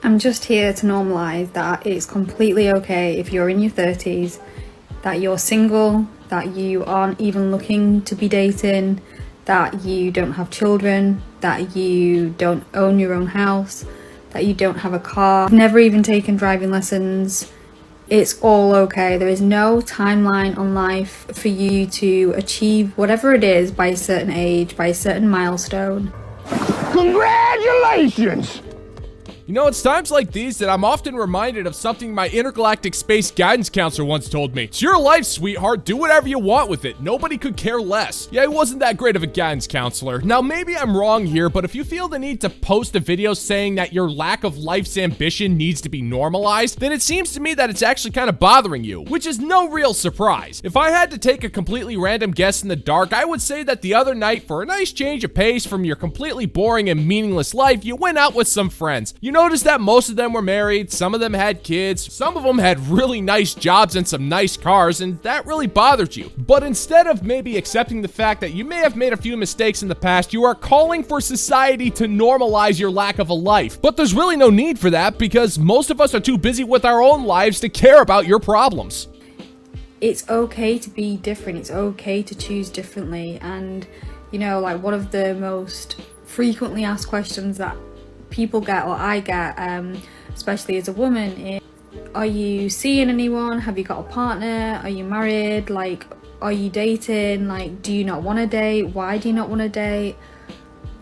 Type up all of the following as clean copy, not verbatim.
I'm just here to normalize that it's completely okay if you're in your 30s, that you're single, that you aren't even looking to be dating, that you don't have children, that you don't own your own house, that you don't have a car, never even taken driving lessons. It's all okay. There is no timeline on life for you to achieve whatever it is by a certain age, by a certain milestone. Congratulations! You know, it's times like these that I'm often reminded of something my intergalactic space guidance counselor once told me. It's your life, sweetheart. Do whatever you want with it. Nobody could care less. Yeah, he wasn't that great of a guidance counselor. Now, maybe I'm wrong here, but if you feel the need to post a video saying that your lack of life's ambition needs to be normalized, then it seems to me that it's actually kind of bothering you, which is no real surprise. If I had to take a completely random guess in the dark, I would say that the other night, for a nice change of pace from your completely boring and meaningless life, you went out with some friends. You noticed that most of them were married, some of them had kids, some of them had really nice jobs and some nice cars, and that really bothered you. But instead of maybe accepting the fact that you may have made a few mistakes in the past, you are calling for society to normalize your lack of a life. But there's really no need for that because most of us are too busy with our own lives to care about your problems. It's okay to be different, it's okay to choose differently, and you know, like one of the most frequently asked questions that people get, or I get, especially as a woman, is, are you seeing anyone? Have you got a partner? Are you married? Like, are you dating? Like, do you not want to date? Why do you not want to date?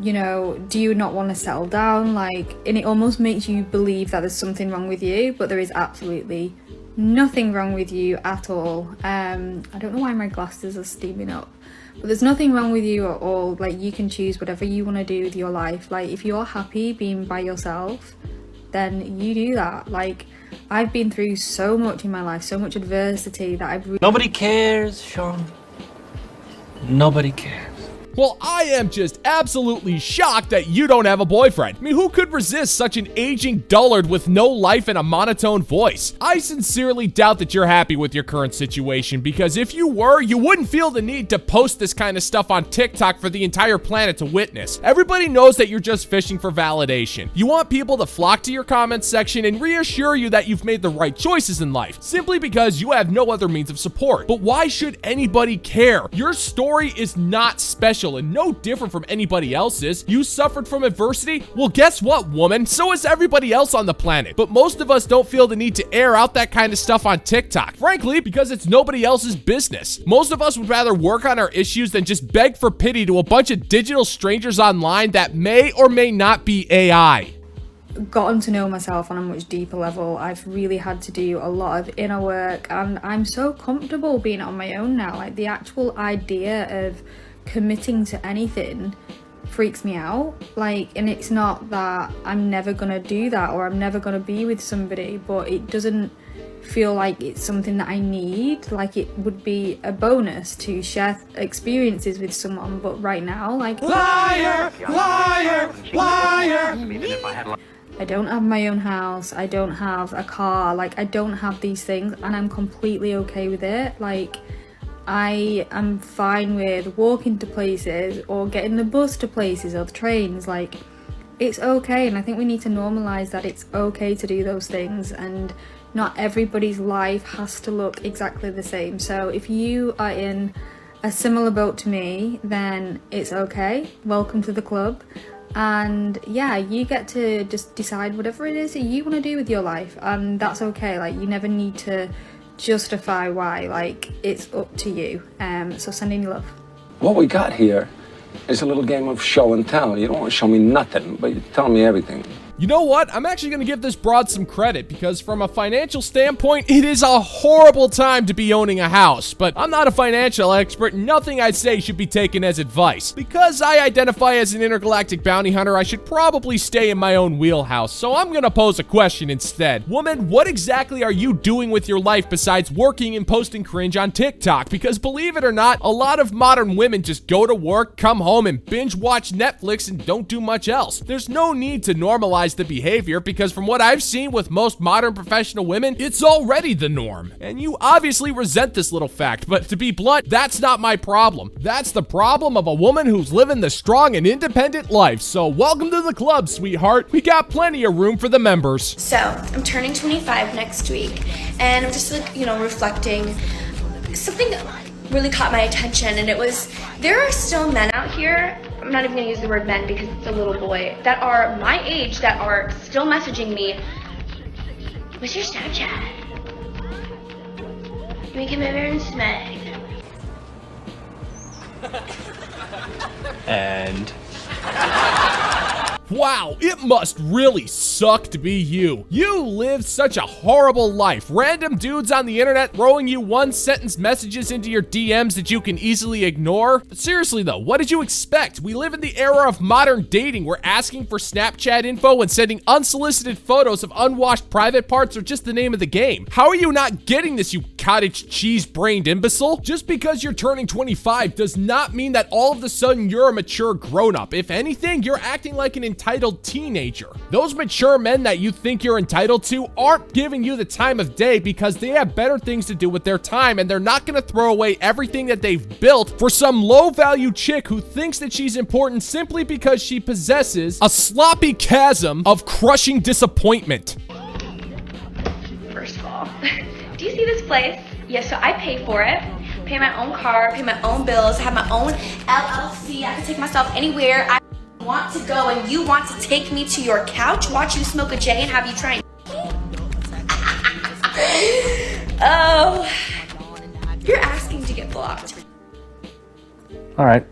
You know, do you not want to settle down? Like, and it almost makes you believe that there's something wrong with you, but there is absolutely nothing wrong with you at all. I don't know why my glasses are steaming up. But there's nothing wrong with you at all. Like, you can choose whatever you want to do with your life. Like, if you're happy being by yourself, then you do that. Like, I've been through so much in my life, so much adversity that I've Nobody cares, Sean. Nobody cares. Well, I am just absolutely shocked that you don't have a boyfriend. I mean, who could resist such an aging dullard with no life and a monotone voice? I sincerely doubt that you're happy with your current situation, because if you were, you wouldn't feel the need to post this kind of stuff on TikTok for the entire planet to witness. Everybody knows that you're just fishing for validation. You want people to flock to your comments section and reassure you that you've made the right choices in life, simply because you have no other means of support. But why should anybody care? Your story is not special and no different from anybody else's. You suffered from adversity? Well, guess what, woman? So is everybody else on the planet. But most of us don't feel the need to air out that kind of stuff on TikTok, frankly, because it's nobody else's business. Most of us would rather work on our issues than just beg for pity to a bunch of digital strangers online that may or may not be AI. Gotten to know myself on a much deeper level. I've really had to do a lot of inner work, and I'm so comfortable being on my own now. Like, the actual idea of committing to anything freaks me out. Like, and it's not that I'm never gonna do that or I'm never gonna be with somebody, but it doesn't feel like it's something that I need. Like, it would be a bonus to share experiences with someone, but right now, like, Liar! Liar! Liar! I don't have my own house, I don't have a car, like, I don't have these things, and I'm completely okay with it. Like, I am fine with walking to places or getting the bus to places or the trains. Like, it's okay, and I think we need to normalize that it's okay to do those things, and not everybody's life has to look exactly the same. So if you are in a similar boat to me, then it's okay. Welcome to the club. And yeah, you get to just decide whatever it is that you want to do with your life, and that's okay. Like, you never need to justify why. Like, it's up to you. So sending love. What we got here is a little game of show and tell. You don't want to show me nothing, but you're telling me everything. You know what? I'm actually going to give this broad some credit, because from a financial standpoint, it is a horrible time to be owning a house. But I'm not a financial expert. Nothing I say should be taken as advice. Because I identify as an intergalactic bounty hunter, I should probably stay in my own wheelhouse. So I'm going to pose a question instead. Woman, what exactly are you doing with your life besides working and posting cringe on TikTok? Because believe it or not, a lot of modern women just go to work, come home, and binge watch Netflix and don't do much else. There's no need to normalize normalize the behavior because from what I've seen with most modern professional women, it's already the norm. And you obviously resent this little fact, but to be blunt, that's not my problem. That's the problem of a woman who's living the strong and independent life. So welcome to the club, sweetheart. We got plenty of room for the members. So, I'm turning 25 next week, and I'm just like, reflecting. Something really caught my attention, and it was, there are still men out here, I'm not even gonna use the word men because it's a little boy, that are my age that are still messaging me, what's your Snapchat? We can maybe and smack. And Wow, it must really suck to be you. You live such a horrible life. Random dudes on the internet throwing you one-sentence messages into your DMs that you can easily ignore. But seriously though, what did you expect? We live in the era of modern dating where asking for Snapchat info and sending unsolicited photos of unwashed private parts are just the name of the game. How are you not getting this, you cottage cheese-brained imbecile? Just because you're turning 25 does not mean that all of a sudden you're a mature grown-up. If anything, you're acting like an entitled teenager. Those mature men that you think you're entitled to aren't giving you the time of day because they have better things to do with their time, and they're not gonna throw away everything that they've built for some low-value chick who thinks that she's important simply because she possesses a sloppy chasm of crushing disappointment. First of all, do you see this place? Yeah, so I pay for it. Pay my own car, pay my own bills, have my own LLC. I can take myself anywhere I want to go, and you want to take me to your couch, watch you smoke a J, and have you try and oh, you're asking to get blocked. all right.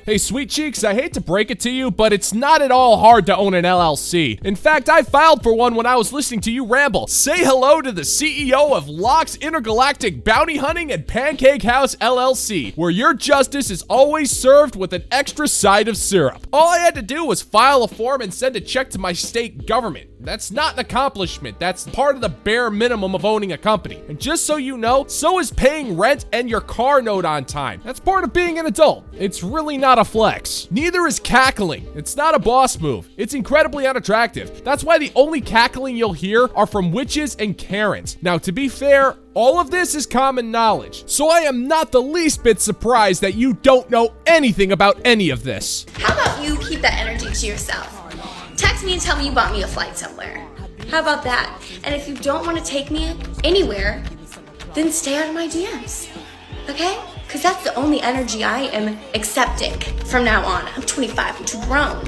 Hey, sweet cheeks, I hate to break it to you, but it's not at all hard to own an LLC. In fact, I filed for one when I was listening to you ramble. Say hello to the CEO of Locke's Intergalactic Bounty Hunting and Pancake House LLC, where your justice is always served with an extra side of syrup. All I had to do was file a form and send a check to my state government. That's not an accomplishment. That's part of the bare minimum of owning a company. And just so you know, so is paying rent and your car note on time. That's part of being an adult. It's really not a flex. Neither is cackling. It's not a boss move. It's incredibly unattractive. That's why the only cackling you'll hear are from witches and Karens. Now, to be fair, all of this is common knowledge, so I am not the least bit surprised that you don't know anything about any of this. How about you keep that energy to yourself? Text me and tell me you bought me a flight somewhere. How about that? And if you don't want to take me anywhere, then stay out of my DMs. Okay? Because that's the only energy I am accepting from now on. I'm 25, I'm too grown.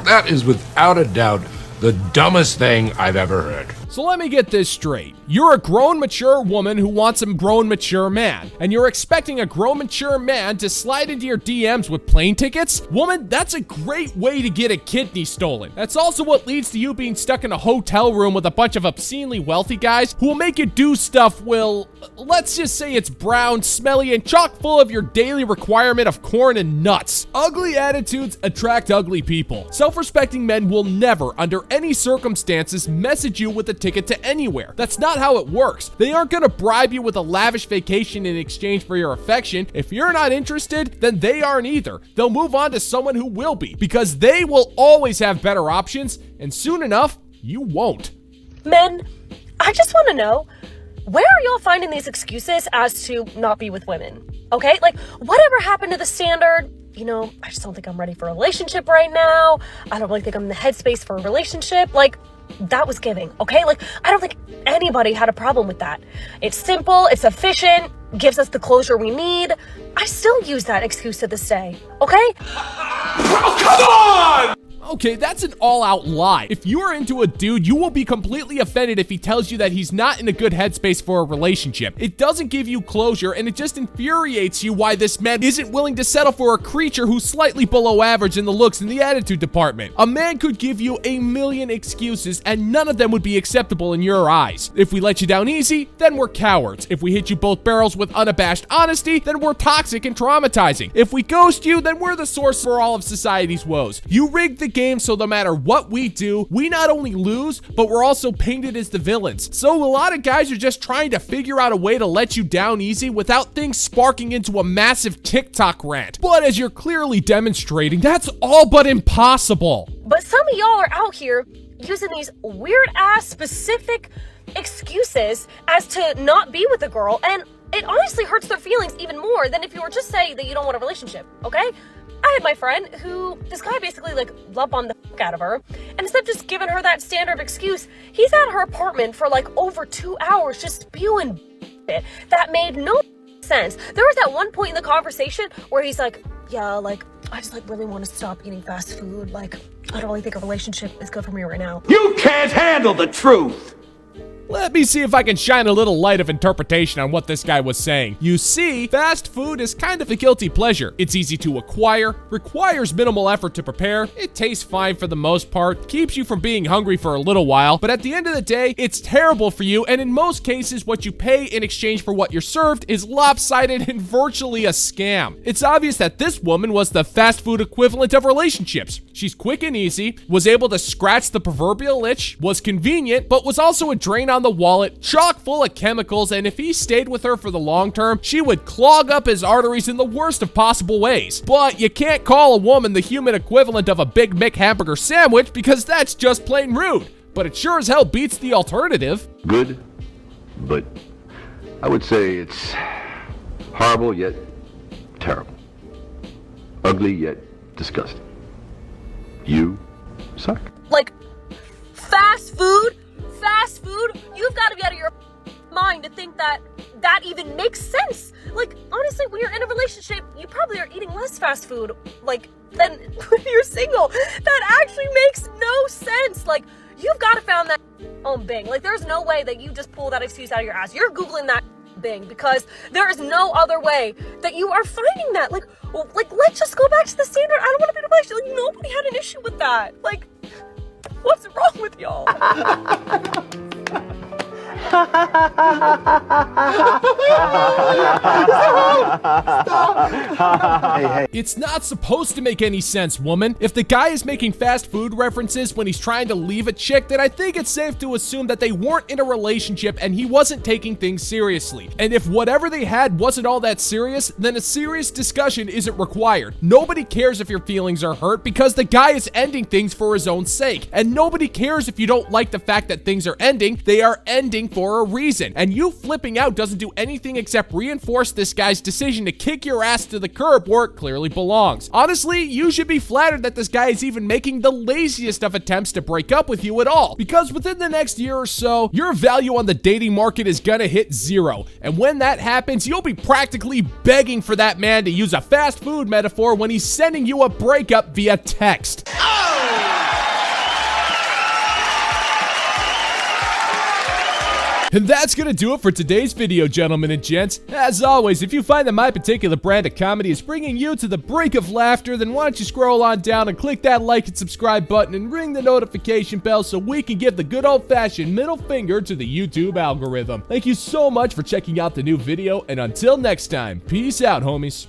That is without a doubt the dumbest thing I've ever heard. So let me get this straight. You're a grown, mature woman who wants a grown, mature man, and you're expecting a grown, mature man to slide into your DMs with plane tickets? Woman, that's a great way to get a kidney stolen. That's also what leads to you being stuck in a hotel room with a bunch of obscenely wealthy guys who will make you do stuff, well, let's just say it's brown, smelly, and chock full of your daily requirement of corn and nuts. Ugly attitudes attract ugly people. Self-respecting men will never, under any circumstances, message you with a ticket to anywhere. That's not how it works. They aren't gonna bribe you with a lavish vacation in exchange for your affection. If you're not interested, then they aren't either. They'll move on to someone who will be, because they will always have better options, and soon enough, you won't. Men, I just want to know, where are y'all finding these excuses as to not be with women? Okay, like, whatever happened to the standard, I just don't think I'm ready for a relationship right now. I don't really think I'm in the headspace for a relationship. Like, that was giving, okay? Like, I don't think anybody had a problem with that. It's simple, it's efficient, gives us the closure we need. I still use that excuse to this day, okay? Oh, come on! Okay, that's an all-out lie. If you are into a dude, you will be completely offended if he tells you that he's not in a good headspace for a relationship. It doesn't give you closure, and it just infuriates you why this man isn't willing to settle for a creature who's slightly below average in the looks and the attitude department. A man could give you a million excuses, and none of them would be acceptable in your eyes. If we let you down easy, then we're cowards. If we hit you both barrels with unabashed honesty, then we're toxic and traumatizing. If we ghost you, then we're the source for all of society's woes. You rigged the game game, so no matter what we do, we not only lose, but we're also painted as the villains. So a lot of guys are just trying to figure out a way to let you down easy without things sparking into a massive TikTok rant. But as you're clearly demonstrating, that's all but impossible. But some of y'all are out here using these weird ass specific excuses as to not be with a girl, and it honestly hurts their feelings even more than if you were just saying that you don't want a relationship, okay? I had my friend who, this guy basically like love bombed the fuck out of her, and instead of just giving her that standard excuse, he's at her apartment for like over 2 hours just spewing shit that made no sense. There was that one point in the conversation where he's like, yeah, like, I just like really want to stop eating fast food. Like, I don't really think a relationship is good for me right now. You can't handle the truth! Let me see if I can shine a little light of interpretation on what this guy was saying. You see, fast food is kind of a guilty pleasure. It's easy to acquire, requires minimal effort to prepare, it tastes fine for the most part, keeps you from being hungry for a little while, but at the end of the day, it's terrible for you, and in most cases, what you pay in exchange for what you're served is lopsided and virtually a scam. It's obvious that this woman was the fast food equivalent of relationships. She's quick and easy, was able to scratch the proverbial itch, was convenient, but was also a drain on the wallet, chock full of chemicals, and if he stayed with her for the long term, she would clog up his arteries in the worst of possible ways. But you can't call a woman the human equivalent of a Big Mick hamburger sandwich because that's just plain rude. But it sure as hell beats the alternative. Good, but I would say it's horrible yet terrible. Ugly yet disgusting. You suck. Like, fast food? Fast food? You've got to be out of your mind to think that that even makes sense. Like, honestly, when you're in a relationship, you probably are eating less fast food, like, than when you're single. That actually makes no sense. Like, you've got to found that on Bing. Like, there's no way that you just pull that excuse out of your ass. You're Googling that Bing because there is no other way that you are finding that. Like, let's just go back to the standard. I don't want to be in a relationship. Like, nobody had an issue with that. Like, what's wrong with y'all? It's not supposed to make any sense, woman. If the guy is making fast food references when he's trying to leave a chick, then I think it's safe to assume that they weren't in a relationship and he wasn't taking things seriously. And if whatever they had wasn't all that serious, then a serious discussion isn't required. Nobody cares if your feelings are hurt because the guy is ending things for his own sake. And nobody cares if you don't like the fact that things are ending. They are ending for a reason. And you flipping out doesn't do anything except reinforce this guy's decision to kick your ass to the curb where it clearly belongs. Honestly, you should be flattered that this guy is even making the laziest of attempts to break up with you at all, because within the next year or so, your value on the dating market is gonna hit zero. And when that happens, you'll be practically begging for that man to use a fast food metaphor when he's sending you a breakup via text. And that's gonna do it for today's video, gentlemen and gents. As always, if you find that my particular brand of comedy is bringing you to the brink of laughter, then why don't you scroll on down and click that like and subscribe button and ring the notification bell so we can give the good old-fashioned middle finger to the YouTube algorithm. Thank you so much for checking out the new video, and until next time, peace out, homies.